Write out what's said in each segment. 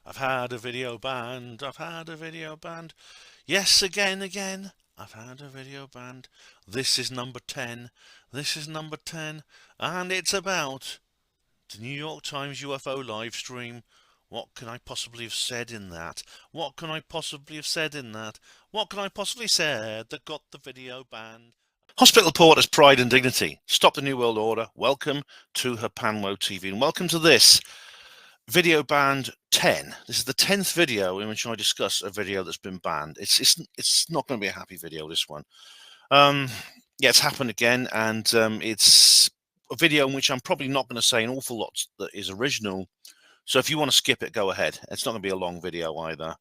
I've had a video banned. I've had a video banned. Yes, again. I've had a video banned. This is number 10. This is number 10. And it's about the New York Times UFO live stream. What can I possibly have said in that? What can I possibly have said in that? What can I possibly have said that got the video banned? Hospital Porter's Pride and Dignity. Stop the New World Order. Welcome to Hapanwo TV and welcome to this video banned 10. This is the 10th video in which I discuss a video that's been banned. It's not going to be a happy video, this one. Yeah, it's happened again, and it's a video in which I'm probably not going to say an awful lot that is original. So if you want to skip it, go ahead. It's not going to be a long video either.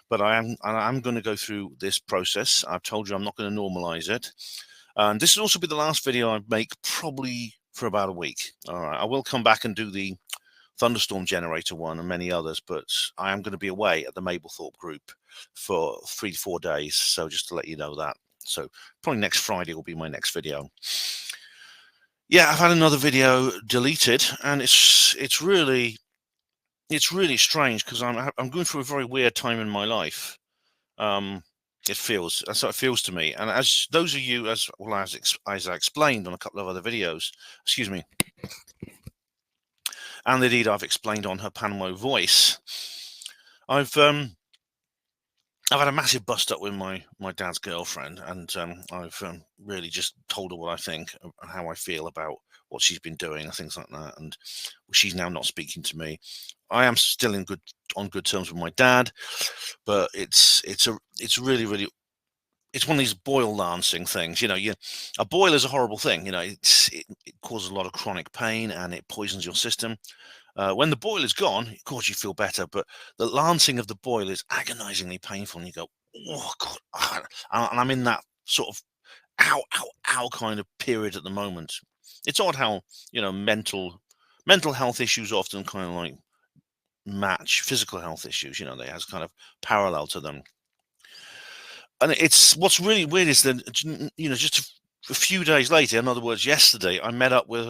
But I'm going to go through this process. I've told you I'm not going to normalize it. And this will also be the last video I make probably for about a week. All right, I will come back and do the thunderstorm generator one and many others, but I am going to be away at the Mablethorpe group for 3 to 4 days. So just to let you know that. So probably next Friday will be my next video. Yeah, I've had another video deleted, and it's really strange because I'm going through a very weird time in my life. That's how it feels to me. And as those of you, as I explained on a couple of other videos, excuse me, and indeed I've explained on Hapanwo Voice, I've had a massive bust up with my dad's girlfriend, and I've really just told her what I think and how I feel about what she's been doing and things like that. And she's now not speaking to me. I am still on good terms with my dad, but it's really it's one of these boil dancing things. You know, a boil is a horrible thing. You know, it causes a lot of chronic pain and it poisons your system. When the boil is gone, of course you feel better, but the lancing of the boil is agonizingly painful, and you go, oh God, and I'm in that sort of ow kind of period at the moment. It's odd how, you know, mental health issues often kind of like match physical health issues. You know, they has kind of parallel to them. And it's what's really weird is that, you know, just a few days later, in other words, yesterday, I met up with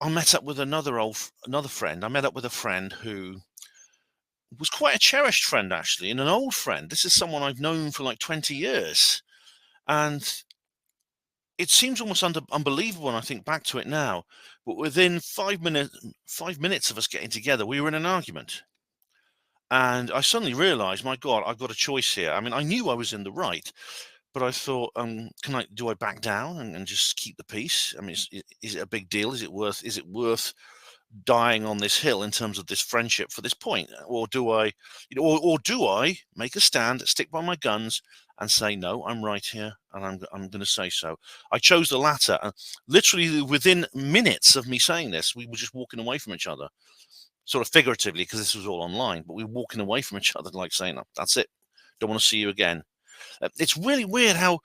another friend. I met up with a friend who was quite a cherished friend, actually, and an old friend. This is someone I've known for like 20 years. And it seems almost unbelievable when I think back to it now. But within 5 minutes of us getting together, we were in an argument. And I suddenly realized, my God, I've got a choice here. I mean, I knew I was in the right, but I thought, do I back down and just keep the peace? I mean, is it a big deal? Is it worth dying on this hill in terms of this friendship for this point? Or do I, or do I make a stand, stick by my guns and say, no, I'm right here, and I'm going to say so. I chose the latter, and literally within minutes of me saying this, we were just walking away from each other, sort of figuratively, because this was all online, but we were walking away from each other, like saying, oh, that's it, don't want to see you again. It's really weird how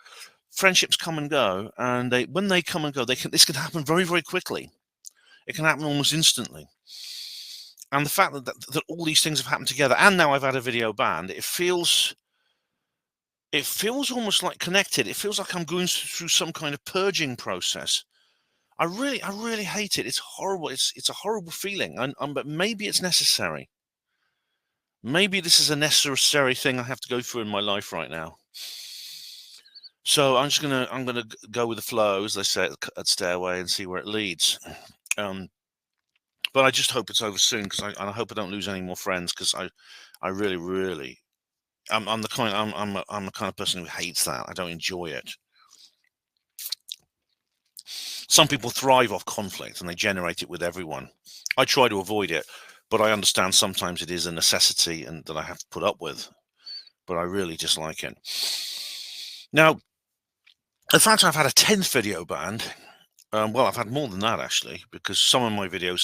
friendships come and go, and when they come and go, this can happen very, very quickly. It can happen almost instantly. And the fact that all these things have happened together, and now I've had a video banned, it feels almost like connected. It feels like I'm going through some kind of purging process. I really hate it. It's horrible. It's a horrible feeling, but maybe it's necessary. Maybe this is a necessary thing I have to go through in my life right now. So I'm gonna go with the flow, as they say at Stairway, and see where it leads. But I just hope it's over soon, because I hope I don't lose any more friends, because I really I'm the kind of person who hates that. I don't enjoy it. Some people thrive off conflict and they generate it with everyone. I try to avoid it, but I understand sometimes it is a necessity and that I have to put up with. But I really dislike it. Now, the fact I've had a 10th video banned, well, I've had more than that, actually, because some of my video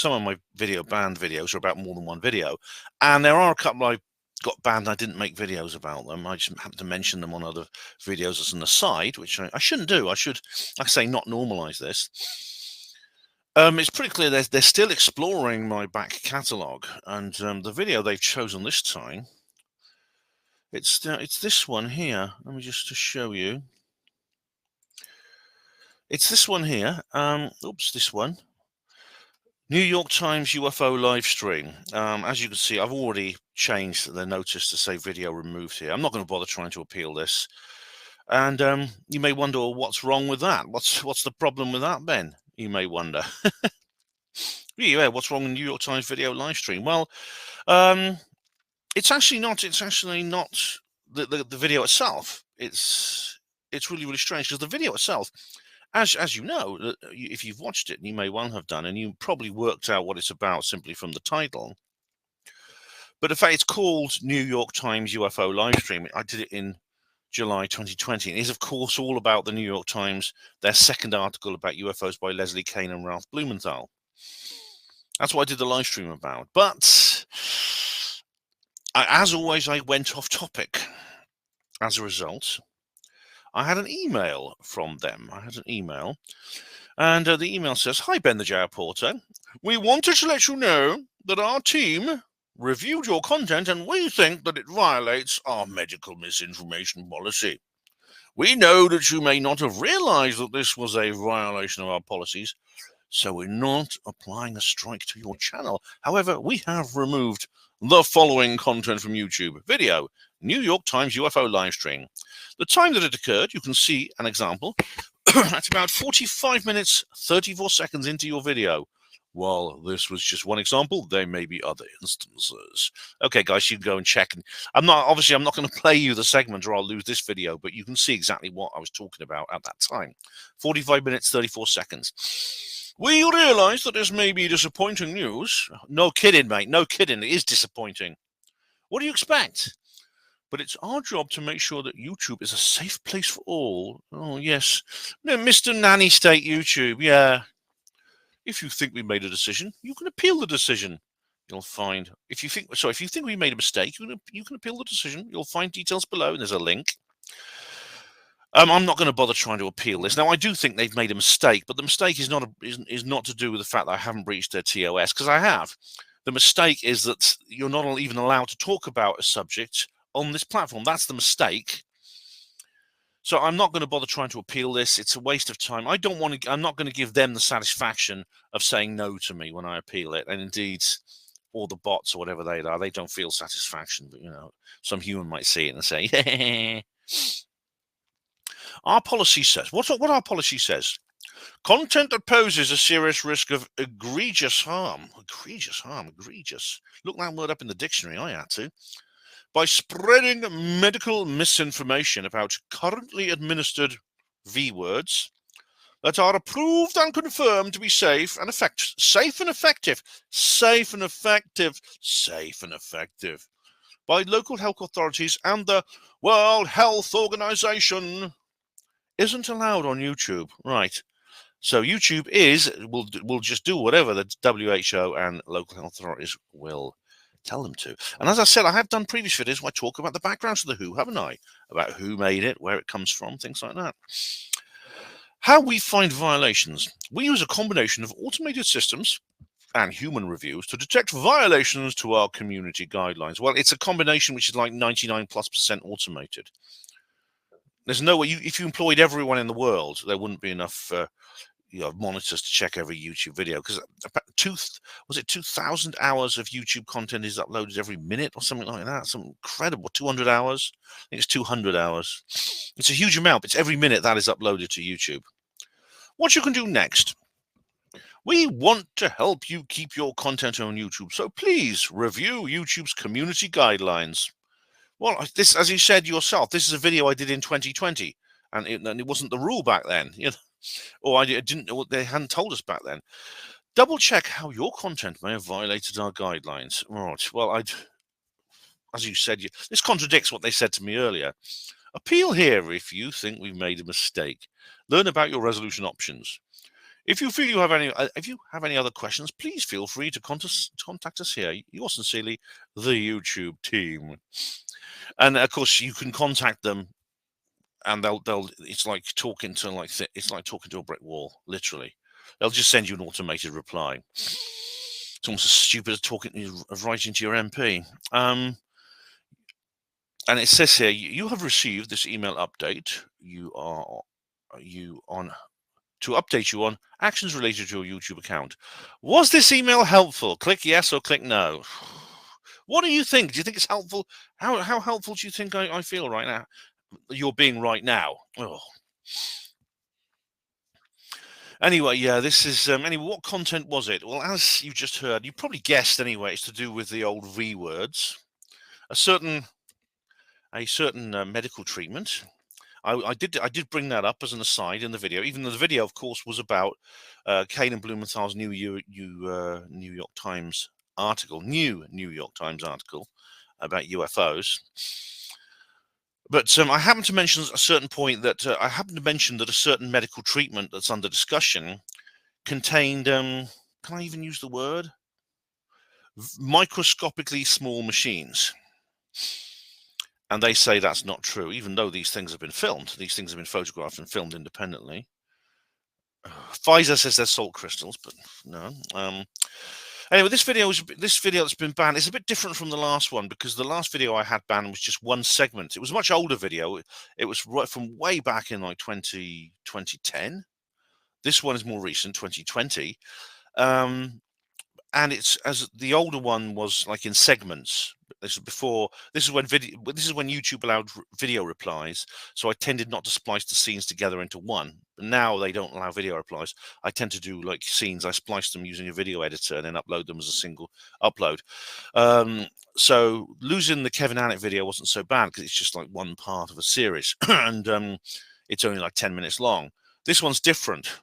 banned videos are about more than one video. And there are a couple I got banned, I didn't make videos about them. I just happened to mention them on other videos as an aside, which I shouldn't do. I should, like I say, not normalize this. It's pretty clear they're still exploring my back catalogue, and the video they've chosen this time, it's this one here. Let me just show you. It's this one here. This one. New York Times UFO live stream. As you can see, I've already change the notice to say video removed here. I'm not going to bother trying to appeal this. And you may wonder, well, what's wrong with that? What's the problem with that, Ben? You may wonder. Yeah, what's wrong with New York Times video live stream? Well, it's actually not. It's actually not the video itself. It's really, really strange because the video itself, as you know, if you've watched it, and you may well have done, and you probably worked out what it's about simply from the title. But in fact, it's called New York Times UFO live stream. I did it in July 2020. It is, of course, all about the New York Times, their second article about UFOs by Leslie Kane and Ralph Blumenthal. That's what I did the live stream about. But as always, I went off topic. As a result, I had an email from them. And the email says, "Hi, Ben the J Porter. We wanted to let you know that our team reviewed your content and we think that it violates our medical misinformation policy. We know that you may not have realized that this was a violation of our policies, so we're not applying a strike to your channel. However, we have removed the following content from YouTube. Video, New York Times UFO live stream. The time that it occurred, you can see an example. That's about 45 minutes, 34 seconds into your video. While this was just one example, there may be other instances." Okay, guys, you can go and check. And I'm not going to play you the segment or I'll lose this video, but you can see exactly what I was talking about at that time. 45 minutes, 34 seconds. "We realize that this may be disappointing news." No kidding, mate. No kidding. It is disappointing. What do you expect? "But it's our job to make sure that YouTube is a safe place for all." Oh, yes. No, Mr. Nanny State YouTube. Yeah. "If you think we made a decision, you can appeal the decision. You'll find if you think we made a mistake, you can appeal the decision. You'll find details below." And there's a link. I'm not going to bother trying to appeal this. Now, I do think they've made a mistake, but the mistake is not to do with the fact that I haven't breached their TOS, because I have. The mistake is that you're not even allowed to talk about a subject on this platform. That's the mistake. So I'm not going to bother trying to appeal this. It's a waste of time. I'm not going to give them the satisfaction of saying no to me when I appeal it. And indeed, all the bots or whatever they are, they don't feel satisfaction. But, some human might see it and say, our policy says, what our policy says: "Content that poses a serious risk of egregious harm." Egregious. Look that word up in the dictionary. I had to. "By spreading medical misinformation about currently administered V-words that are approved and confirmed to be safe and effective by local health authorities and the World Health Organization, isn't allowed on YouTube." Right. So YouTube will just do whatever the WHO and local health authorities will tell them to. And as I said, I have done previous videos where I talk about the backgrounds of the WHO, haven't I? About who made it, where it comes from, things like that. How we find violations. We use a combination of automated systems and human reviews to detect violations to our community guidelines. Well, it's a combination which is like 99+% automated. There's no way, if you employed everyone in the world, there wouldn't be enough monitors to check every YouTube video, because 2,000 hours of YouTube content is uploaded every minute or something like that. Some incredible 200 hours. I think it's 200 hours. It's a huge amount. It's every minute that is uploaded to YouTube. What you can do next: we want to help you keep your content on YouTube, so please review YouTube's community guidelines. Well, this, as you said yourself, this is a video I did in 2020, and it wasn't the rule back then. Or they hadn't told us back then. Double check how your content may have violated our guidelines. Right. Well, as you said, this contradicts what they said to me earlier. Appeal here if you think we've made a mistake. Learn about your resolution options. If you feel you have any other questions, please feel free to contact us here. Yours sincerely, the YouTube team. And of course, you can contact them, and it's like talking to a brick wall, literally. They'll just send you an automated reply. It's almost as stupid as writing to your MP. And it says here, you have received this email update. To update you on actions related to your YouTube account. Was this email helpful? Click yes or click no. What do you think? Do you think it's helpful? How helpful do you think I feel right now? You're being right now. Oh. Anyway, yeah, this is anyway. What content was it? Well, as you just heard, you probably guessed anyway. It's to do with the old V words. A certain medical treatment. I did bring that up as an aside in the video, even though the video, of course, was about Kane and Blumenthal's New York Times article about UFOs. But I happened to mention a certain point that a certain medical treatment that's under discussion contained, can I even use the word? Microscopically small machines. And they say that's not true, even though these things have been filmed. These things have been photographed and filmed independently. Pfizer says they're salt crystals, but no. Anyway, this video that's been banned is a bit different from the last one, because the last video I had banned was just one segment. It was a much older video. It was right from way back in like 2010. This one is more recent, 2020. And it's, as the older one was, like in segments. This is when YouTube allowed video replies, so I tended not to splice the scenes together into one. But now they don't allow video replies. I tend to do like scenes. I splice them using a video editor and then upload them as a single upload. So losing the Kevin Annett video wasn't so bad, because it's just like one part of a series, and it's only like 10 minutes long. This one's different.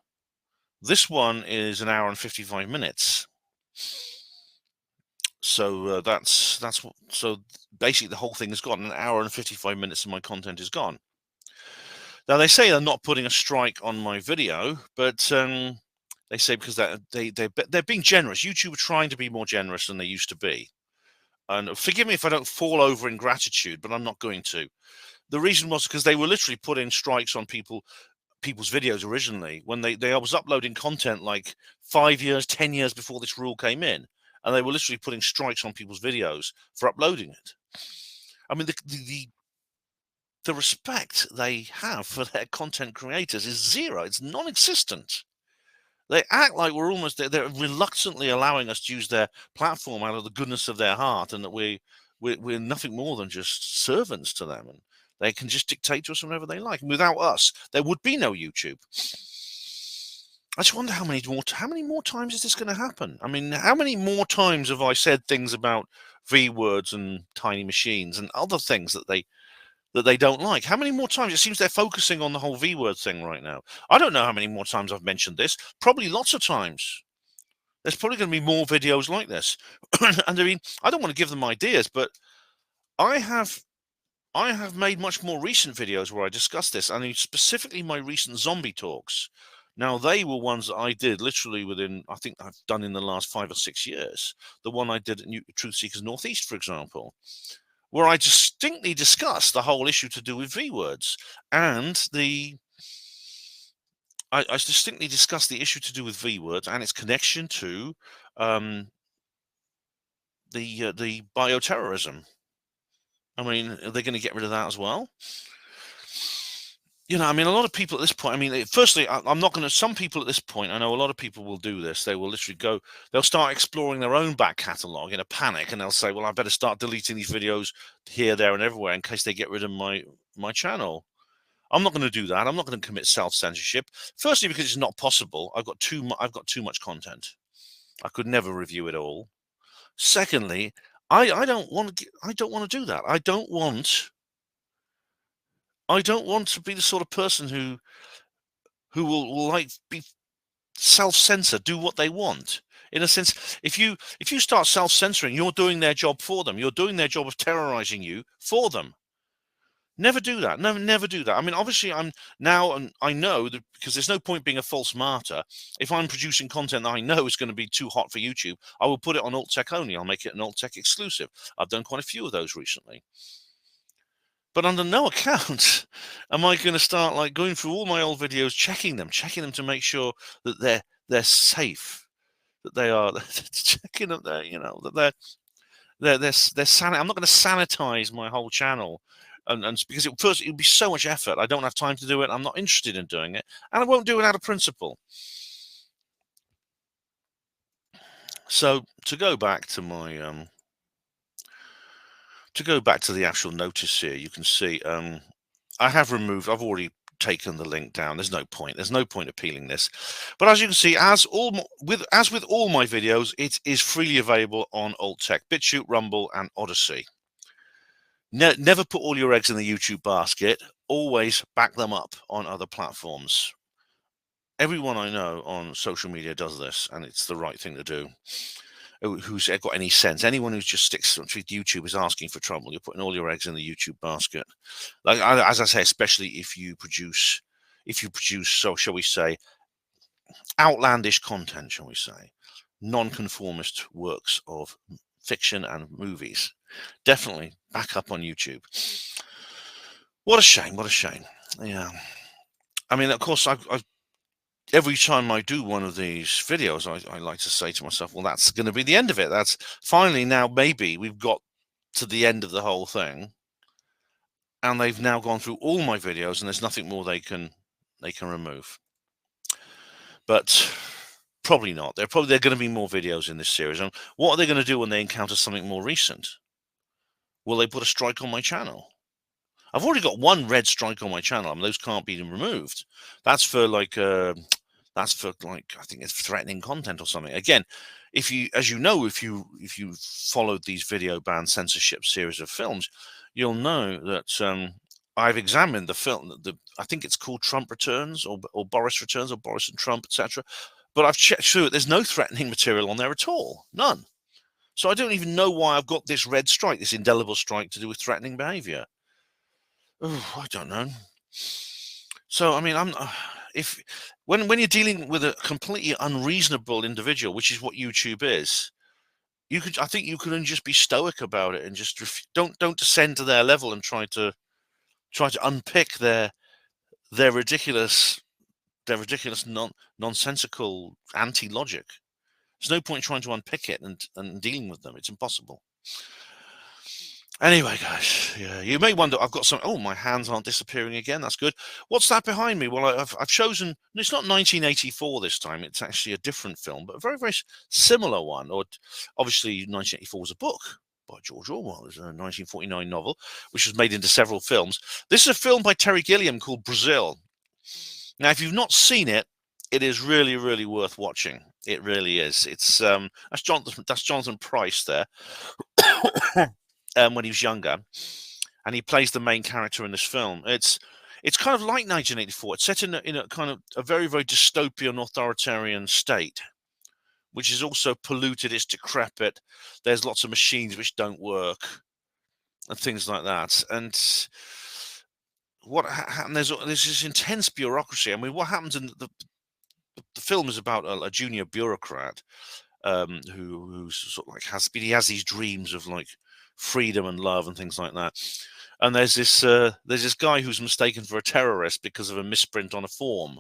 This one is an hour and 55 minutes. So so basically the whole thing has gone. An hour and 55 minutes of my content is gone. Now they say they're not putting a strike on my video, but they say because they're being generous. YouTube are trying to be more generous than they used to be. And forgive me if I don't fall over in gratitude, but I'm not going to. The reason was because they were literally putting strikes on people's videos originally, when they was uploading content like 5 years, 10 years before this rule came in, and they were literally putting strikes on people's videos for uploading it. I mean, the respect they have for their content creators is zero. It's non-existent. They act like they're reluctantly allowing us to use their platform out of the goodness of their heart, and that we're nothing more than just servants to them, and they can just dictate to us whenever they like. And without us, there would be no YouTube. I just wonder how many more times is this going to happen? I mean, how many more times have I said things about V words and tiny machines and other things that they don't like? How many more times? It seems they're focusing on the whole V word thing right now. I don't know how many more times I've mentioned this. Probably lots of times. There's probably going to be more videos like this. And I mean, I don't want to give them ideas, but I have made much more recent videos where I discuss this, and specifically my recent zombie talks. Now, they were ones that I did literally within, I think I've done in the last 5 or 6 years. The one I did at Truth Seekers Northeast, for example, where I distinctly discussed the whole issue to do with V words, and I distinctly discussed the issue to do with V words and its connection to the bioterrorism. I mean, are they going to get rid of that as well? You know, I mean, a lot of people at this point, I mean, firstly, I'm not going to, some people at this point, I know a lot of people will do this. They will literally they'll start exploring their own back catalogue in a panic, and they'll say, well, I better start deleting these videos here, there, and everywhere in case they get rid of my channel. I'm not going to do that. I'm not going to commit self-censorship. Firstly, because it's not possible. I've got too much content. I could never review it all. Secondly, I don't want to do that. I don't want to be the sort of person who will like be self-censor, do what they want. In a sense, if you start self-censoring, you're doing their job for them. You're doing their job of terrorizing you for them. Never do that. Never do that. I mean, obviously, and I know that, because there's no point being a false martyr. If I'm producing content that I know is going to be too hot for YouTube, I will put it on Alt Tech only. I'll make it an Alt Tech exclusive. I've done quite a few of those recently. But under no account am I going to start like going through all my old videos, checking them to make sure that they're safe, that they are checking that that they're I'm not going to sanitize my whole channel, and because it would be so much effort. I don't have time to do it. I'm not interested in doing it, and I won't do it out of principle. So to go back to my To go back to the actual notice here, you can see I've already taken the link down. There's no point. There's no point appealing this. But as you can see, as with all my videos, it is freely available on Alt Tech, BitChute, Rumble, and Odyssey. Never put all your eggs in the YouTube basket. Always back them up on other platforms. Everyone I know on social media does this, and it's the right thing to do. Who's got any sense? Anyone who just sticks with YouTube is asking for trouble. You're putting all your eggs in the YouTube basket. Like as I say, especially if you produce, so shall we say, outlandish content, shall we say, non-conformist works of fiction and movies. Definitely back up on YouTube. What a shame! What a shame! Yeah. I mean, of course, every time I do one of these videos, I like to say to myself, well, that's going to be the end of it. That's finally now, maybe we've got to the end of the whole thing. And they've now gone through all my videos and there's nothing more they can remove. But probably not. There are going to be more videos in this series. And what are they going to do when they encounter something more recent? Will they put a strike on my channel? I've already got one red strike on my channel. I mean, those can't be removed. That's for like I think it's threatening content or something. Again, if you followed these video ban censorship series of films, you'll know that I've examined the film. I think it's called Trump Returns or Boris Returns or Boris and Trump, etc. But I've checked through it. There's no threatening material on there at all. None. So I don't even know why I've got this red strike, this indelible strike to do with threatening behavior. Oh, I don't know. So I mean, when you're dealing with a completely unreasonable individual, which is what YouTube is, I think you can just be stoic about it and just don't descend to their level and try to unpick their ridiculous nonsensical anti-logic. There's no point trying to unpick it and dealing with them. It's impossible. Anyway, guys, yeah, you may wonder, I've got some, oh, my hands aren't disappearing again. That's good. What's that behind me? Well, I've chosen, it's not 1984 this time. It's actually a different film, but a very, very similar one. Or obviously 1984 was a book by George Orwell. It's a 1949 novel, which was made into several films. This is a film by Terry Gilliam called Brazil. Now, if you've not seen it, it is really, really worth watching. It really is. It's that's Jonathan Pryce there. When he was younger, and he plays the main character in this film. It's kind of like 1984. It's set in a kind of a very, very dystopian authoritarian state, which is also polluted. It's decrepit. There's lots of machines which don't work and things like that. And what happened? There's this intense bureaucracy. I mean, what happens in the film is about a junior bureaucrat who's sort of like he has these dreams of like freedom and love and things like that. And there's this guy who's mistaken for a terrorist because of a misprint on a form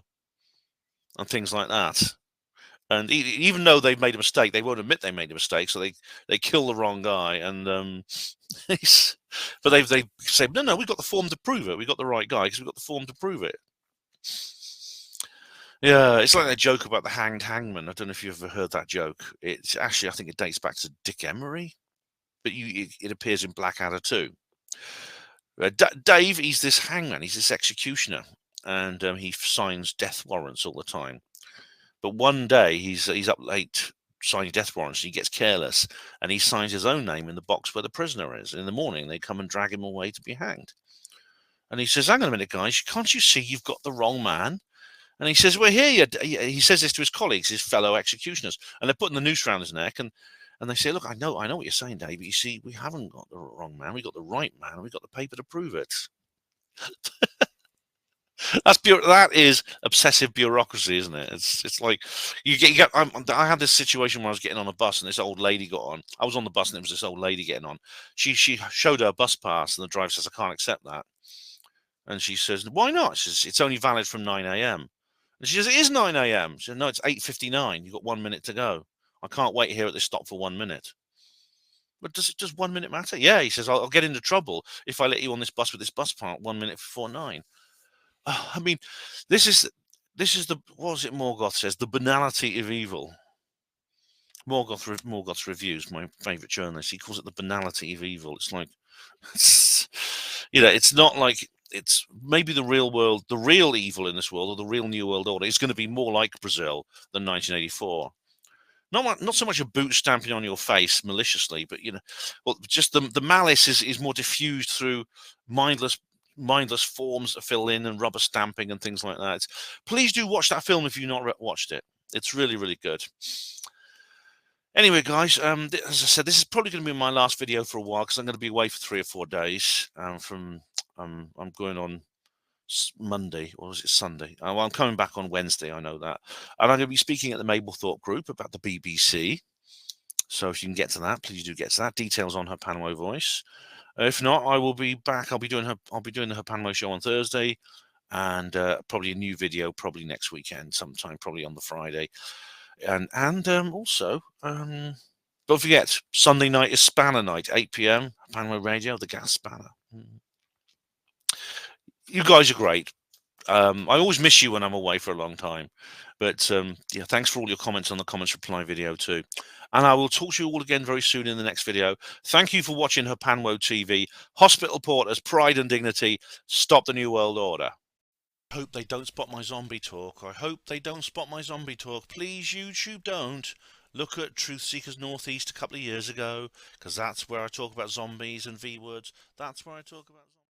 and things like that. And even though they've made a mistake, they won't admit they made a mistake, so they kill the wrong guy. And but they say, no, we've got the form to prove it. We've got the right guy because we've got the form to prove it. Yeah, it's like that joke about the hanged hangman. I don't know if you've ever heard that joke. It's actually, I think it dates back to Dick Emery, but it appears in Blackadder too. Dave, he's this hangman, he's this executioner, and he signs death warrants all the time. But one day he's up late signing death warrants, and he gets careless, and he signs his own name in the box where the prisoner is. And in the morning, they come and drag him away to be hanged. And he says, "Hang on a minute, guys, can't you see you've got the wrong man?" And he says, "We're here." He says this to his colleagues, his fellow executioners, and they're putting the noose around his neck. And they say, "Look, I know what you're saying, Dave, but you see, we haven't got the wrong man. We got the right man, and we got the paper to prove it." That is obsessive bureaucracy, isn't it? It's like I had this situation where I was getting on a bus and this old lady got on. I was on the bus and it was this old lady getting on. She showed her bus pass and the driver says, "I can't accept that." And she says, "Why not?" She says, "It's only valid from 9 a.m. And she says, "It is 9 a.m. She says, "No, it's 8:59. You've got 1 minute to go. I can't wait here at this stop for 1 minute." "But does 1 minute matter?" "Yeah," he says, I'll get into trouble if I let you on this bus with this bus part 1 minute before 9. I mean, this is the, what was it Morgoth says, the banality of evil. Morgoth's Reviews, my favourite journalist, he calls it the banality of evil. It's like, It's not like it's maybe the real world, the real evil in this world, or the real New World Order is going to be more like Brazil than 1984. Not so much a boot stamping on your face maliciously, but well, just the malice is more diffused through mindless mindless forms to fill in and rubber stamping and things like that. Please do watch that film if you've not watched it. It's really, really good. Anyway, guys, as I said, this is probably going to be my last video for a while because I'm going to be away for 3 or 4 days. I'm going on Monday, or was it Sunday? Well, I'm coming back on Wednesday, I know that. And I'm going to be speaking at the Mablethorpe group about the BBC. So if you can get to that, please do get to that. Details on her Panamo voice. If not, I will be back. I'll be doing the Her Panamo show on Thursday, and probably a new video probably next weekend, sometime probably on the Friday. And also, don't forget, Sunday night is Spanner night, 8 p.m. Panamo Radio, the Gas Spanner. You guys are great. I always miss you when I'm away for a long time. But yeah, thanks for all your comments on the comments reply video too. And I will talk to you all again very soon in the next video. Thank you for watching Herpanwo TV. Hospital Porters, Pride and Dignity. Stop the New World Order. I hope they don't spot my zombie talk. I hope they don't spot my zombie talk. Please, YouTube, don't. Look at Truth Seekers Northeast a couple of years ago, because that's where I talk about zombies and V-words. That's where I talk about zombies.